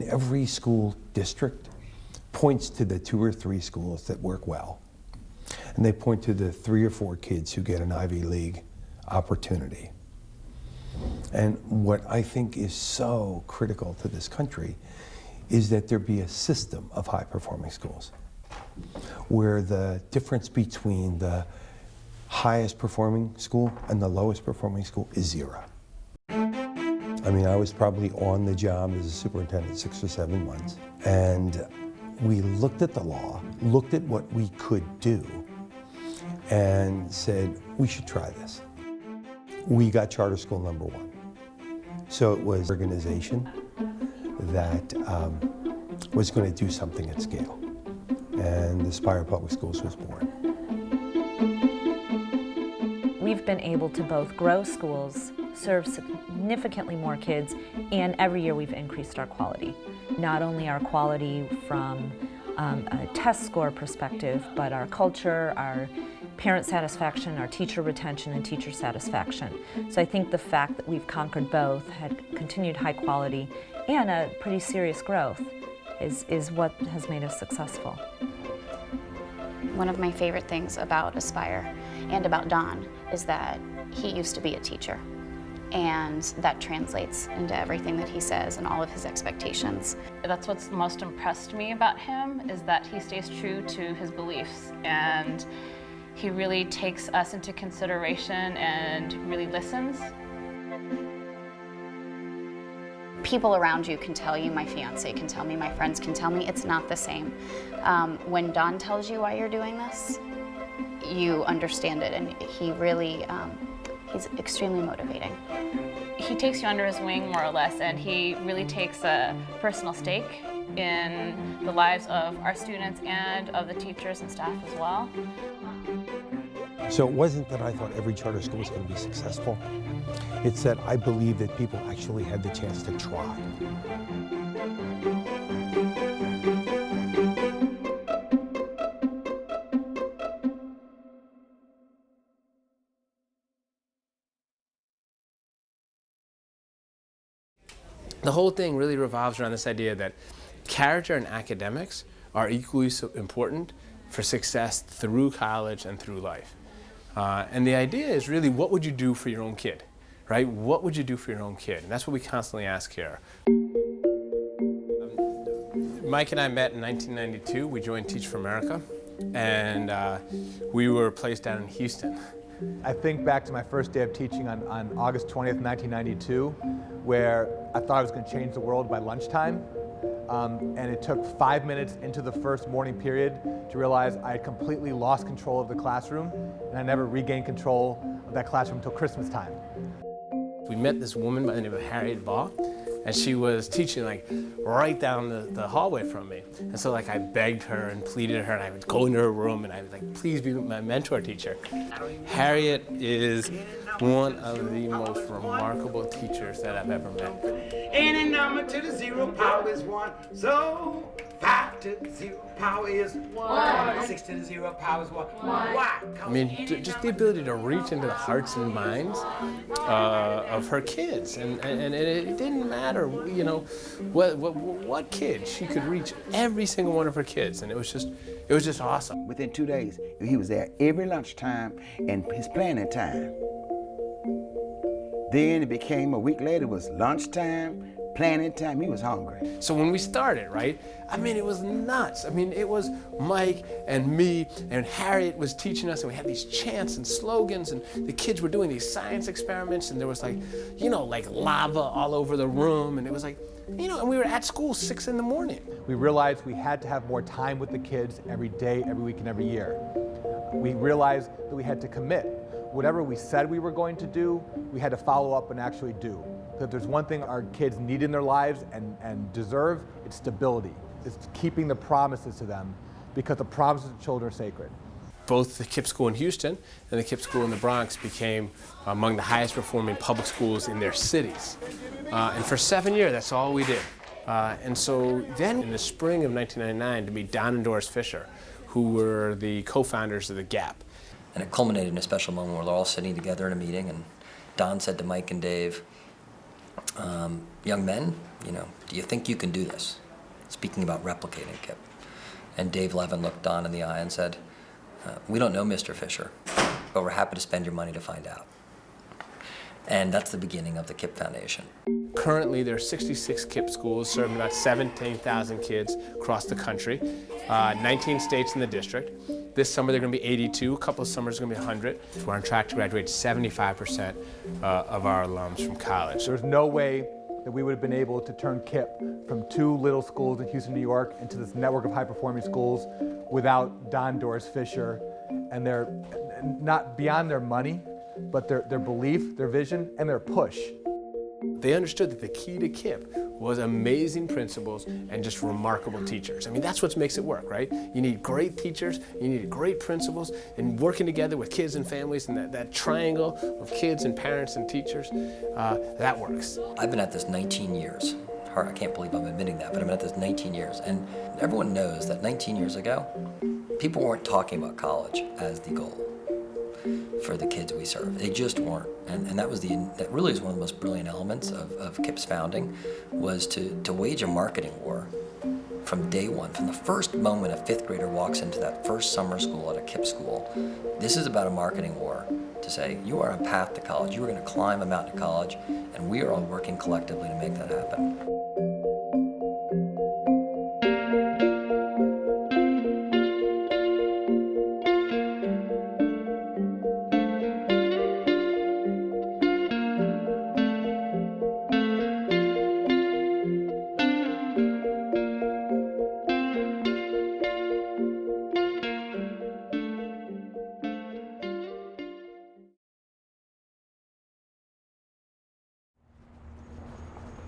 Every school district points to the 2 or 3 schools that work well, and they point to the 3 or 4 kids who get an Ivy League opportunity. And what I think is so critical to this country is that there be a system of high-performing schools where the difference between the highest performing school and the lowest performing school is 0. I mean, I was probably on the job as a superintendent 6 or 7 months, and we looked at the law, looked at what we could do, and said, we should try this. We got charter school number 1. So it was an organization that was going to do something at scale. And the Spire Public Schools was born. We've been able to both grow schools, serve significantly more kids, and every year we've increased our quality. Not only our quality from a test score perspective, but our culture, our parent satisfaction, our teacher retention, and teacher satisfaction. So I think the fact that we've conquered both, had continued high quality, and a pretty serious growth is what has made us successful. One of my favorite things about Aspire and about Don is that he used to be a teacher, and that translates into everything that he says and all of his expectations. That's what's most impressed me about him, is that he stays true to his beliefs, and he really takes us into consideration and really listens. People around you can tell you, my fiance can tell me, my friends can tell me, it's not the same. When Don tells you why you're doing this, you understand it, and he really, he's extremely motivating. He takes you under his wing, more or less, and he really takes a personal stake in the lives of our students and of the teachers and staff as well. So it wasn't that I thought every charter school was going to be successful. It's that I believe that people actually had the chance to try. The whole thing really revolves around this idea that character and academics are equally so important for success through college and through life. And the idea is really, what would you do for your own kid, right? What would you do for your own kid? And that's what we constantly ask here. Mike and I met in 1992. We joined Teach for America, and we were placed down in Houston. I think back to my first day of teaching on August 20th, 1992, where I thought I was going to change the world by lunchtime. And it took 5 minutes into the first morning period to realize I had completely lost control of the classroom, and I never regained control of that classroom until Christmas time. We met this woman by the name of Harriet Ball, and she was teaching like right down the hallway from me. And so like I begged her and pleaded her, and I would go into her room and I was like, please be my mentor teacher. Harriet is one of the most remarkable teachers that I've ever met. Any number to the 0 power is 1. So 5 to the 0 power is 1. 6 to the 0 power is 1. Why? I mean, just the ability to reach into the hearts and minds of her kids, and it didn't matter, you know, what kid. She could reach every single one of her kids, and it was just awesome. Within 2 days, he was there every lunchtime and his planning time. Then it became a week later, it was lunchtime, planning time. He was hungry. So when we started, right, I mean, it was nuts. I mean, it was Mike and me, and Harriet was teaching us, and we had these chants and slogans, and the kids were doing these science experiments, and there was like, you know, like lava all over the room, and it was like, you know, and we were at school 6 in the morning. We realized we had to have more time with the kids every day, every week, and every year. We realized that we had to commit. Whatever we said we were going to do, we had to follow up and actually do. So if there's one thing our kids need in their lives and deserve, it's stability. It's keeping the promises to them, because the promises to children are sacred. Both the KIPP school in Houston and the KIPP school in the Bronx became among the highest performing public schools in their cities. And for 7 years, that's all we did. And so then in the spring of 1999, to meet Don and Doris Fisher, who were the co-founders of the Gap. And it culminated in a special moment where they're all sitting together in a meeting, and Don said to Mike and Dave, young men, do you think you can do this? Speaking about replicating KIPP. And Dave Levin looked Don in the eye and said, we don't know Mr. Fisher, but we're happy to spend your money to find out. And that's the beginning of the KIPP Foundation. Currently, there are 66 KIPP schools serving about 17,000 kids across the country, 19 states in the district. This summer, they're going to be 82. A couple of summers, going to be 100. We're on track to graduate 75% of our alums from college. There's no way that we would have been able to turn KIPP from 2 little schools in Houston, New York into this network of high-performing schools without Don Doris Fisher and their, not beyond their money, but their belief, their vision, and their push. They understood that the key to KIPP was amazing principals and just remarkable teachers. I mean, that's what makes it work, right? You need great teachers, you need great principals, and working together with kids and families, and that triangle of kids and parents and teachers, that works. I've been at this 19 years. I can't believe I'm admitting that, but I've been at this 19 years. And everyone knows that 19 years ago, people weren't talking about college as the goal for the kids we serve. They just weren't. And that really is one of the most brilliant elements of KIPP's founding, was to wage a marketing war from day one, from the first moment a 5th grader walks into that first summer school at a KIPP school. This is about a marketing war to say, you are on a path to college, you are going to climb a mountain to college, and we are all working collectively to make that happen.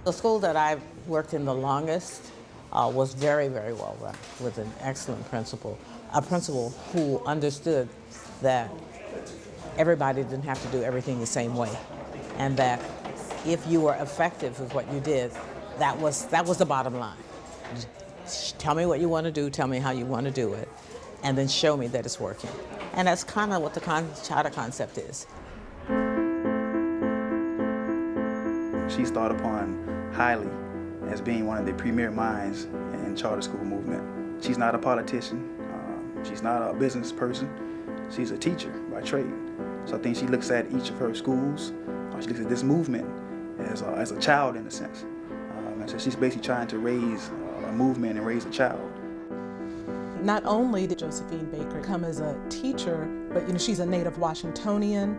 The school that I've worked in the longest was very, very well run, with an excellent principal, a principal who understood that everybody didn't have to do everything the same way, and that if you were effective with what you did, that was the bottom line. Tell me what you want to do, tell me how you want to do it, and then show me that it's working. And that's kind of what the charter concept is. She's thought upon highly as being one of the premier minds in charter school movement. She's not a politician. She's not a business person. She's a teacher by trade. So I think she looks at each of her schools. She looks at this movement as a child, in a sense. And so she's basically trying to raise a movement and raise a child. Not only did Josephine Baker come as a teacher, but she's a native Washingtonian,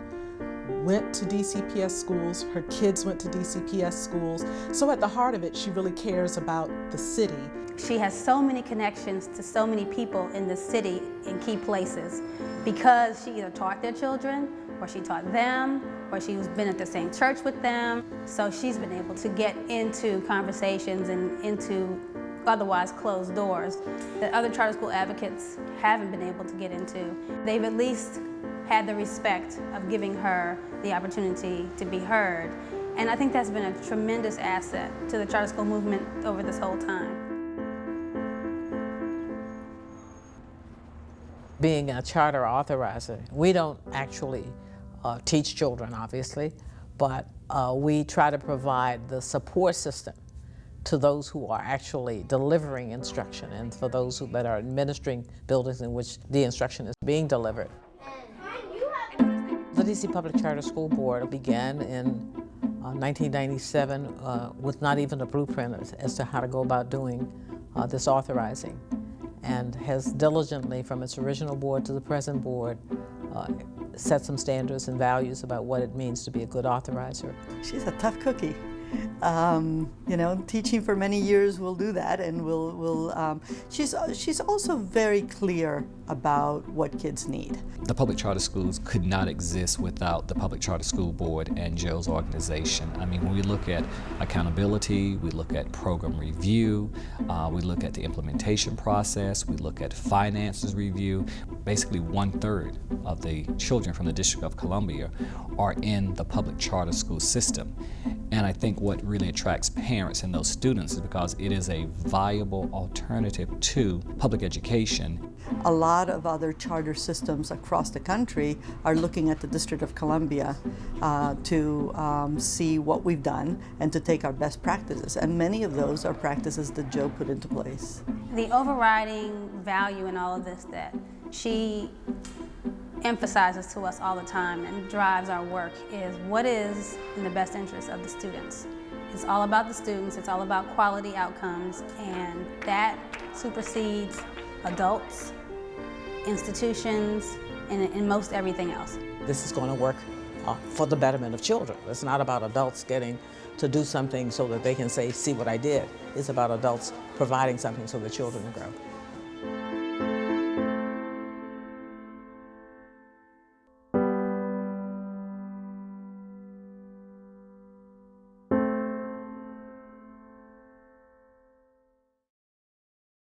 went to DCPS schools, her kids went to DCPS schools. So at the heart of it, she really cares about the city. She has so many connections to so many people in the city in key places because she either taught their children, or she taught them, or she's been at the same church with them. So she's been able to get into conversations and into otherwise closed doors that other charter school advocates haven't been able to get into. They've at least had the respect of giving her the opportunity to be heard. And I think that's been a tremendous asset to the charter school movement over this whole time. Being a charter authorizer, we don't actually teach children, obviously, but we try to provide the support system to those who are actually delivering instruction and for those that are administering buildings in which the instruction is being delivered. The DC Public Charter School Board began in 1997 with not even a blueprint as to how to go about doing this authorizing, and has diligently, from its original board to the present board, set some standards and values about what it means to be a good authorizer. She's a tough cookie. Teaching for many years will do that, and she's also very clear about what kids need. The public charter schools could not exist without the Public Charter School Board and Joe's organization. I mean, when we look at accountability, we look at program review, we look at the implementation process, we look at finances review. Basically 1/3 of the children from the District of Columbia are in the public charter school system. And I think what really attracts parents and those students is because it is a viable alternative to public education. A lot of other charter systems across the country are looking at the District of Columbia to see what we've done and to take our best practices. And many of those are practices that Joe put into place. The overriding value in all of this that she emphasizes to us all the time and drives our work is what is in the best interest of the students. It's all about the students, it's all about quality outcomes, and that supersedes adults, institutions, and most everything else. This is going to work for the betterment of children. It's not about adults getting to do something so that they can say, see what I did. It's about adults providing something so the children grow.